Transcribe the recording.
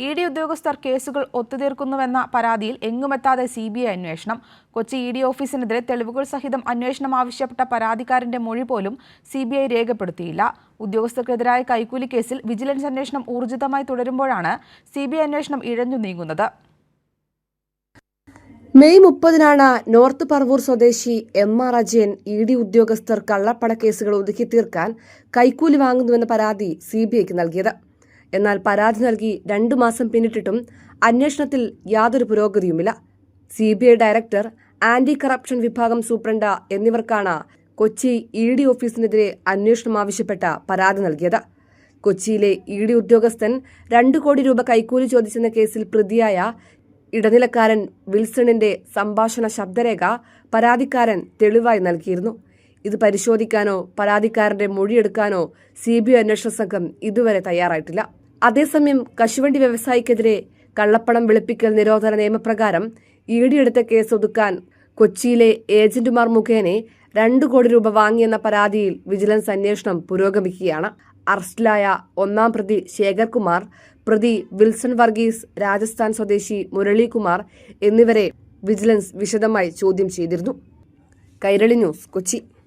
ED. ഉദ്യോഗസ്ഥർ കേസുകൾ ഒത്തുതീർക്കുന്നുവെന്ന പരാതിയിൽ എങ്ങുമെത്താതെ CBI അന്വേഷണം. കൊച്ചി ഇ.ഡി. ഓഫീസിനെതിരെ തെളിവുകൾ സഹിതം അന്വേഷണം ആവശ്യപ്പെട്ട പരാതിക്കാരന്റെ മൊഴി പോലും CBI രേഖപ്പെടുത്തിയില്ല. ഉദ്യോഗസ്ഥർക്കെതിരായ കൈക്കൂലി കേസിൽ വിജിലൻസ് അന്വേഷണം ഊർജിതമായി തുടരുമ്പോഴാണ് CBI അന്വേഷണം ഇഴഞ്ഞു നീങ്ങുന്നത്. മെയ് 30-നാണ് നോർത്ത് പറവൂർ സ്വദേശി M.R. അജയൻ ഇ.ഡി. ഉദ്യോഗസ്ഥർ കള്ളപ്പണക്കേസുകൾ ഒതുക്കി തീർക്കാൻ കൈക്കൂലി വാങ്ങുന്നുവെന്ന പരാതി CBIക്ക് നൽകിയത്. എന്നാൽ പരാതി നൽകി 2 മാസം പിന്നിട്ടിട്ടും അന്വേഷണത്തിൽ യാതൊരു പുരോഗതിയുമില്ല. CBI ഡയറക്ടർ, ആന്റി കറപ്ഷൻ വിഭാഗം സൂപ്രണ്ട് എന്നിവർക്കാണ് കൊച്ചി ഇ.ഡി. ഓഫീസിനെതിരെ അന്വേഷണം ആവശ്യപ്പെട്ട പരാതി നൽകിയത്. കൊച്ചിയിലെ ഇ.ഡി. ഉദ്യോഗസ്ഥൻ 2 കോടി രൂപ കൈക്കൂലി ചോദിച്ചെന്ന കേസിൽ പ്രതിയായ ഇടനിലക്കാരൻ വിൽസണിന്റെ സംഭാഷണ ശബ്ദരേഖ പരാതിക്കാരൻ തെളിവായി നൽകിയിരുന്നു. ഇത് പരിശോധിക്കാനോ പരാതിക്കാരന്റെ മൊഴിയെടുക്കാനോ CBI അന്വേഷണ സംഘം ഇതുവരെ തയ്യാറായിട്ടില്ല. അതേസമയം കശുവണ്ടി വ്യവസായിക്കെതിരെ കള്ളപ്പണം വെളുപ്പിക്കൽ നിരോധന നിയമപ്രകാരം ഇ.ഡി. എടുത്ത കേസ് ഒതുക്കാൻ കൊച്ചിയിലെ ഏജന്റുമാർ മുഖേന 2 കോടി രൂപ വാങ്ങിയെന്ന പരാതിയിൽ വിജിലൻസ് അന്വേഷണം പുരോഗമിക്കുകയാണ്. അറസ്റ്റിലായ 1-ാം പ്രതി ശേഖർകുമാർ, പ്രതി വിൽസൺ വർഗീസ്, രാജസ്ഥാൻ സ്വദേശി മുരളീകുമാർ എന്നിവരെ വിജിലൻസ് വിശദമായി ചോദ്യം ചെയ്തിരുന്നു. കൈരളി ന്യൂസ്, കൊച്ചി.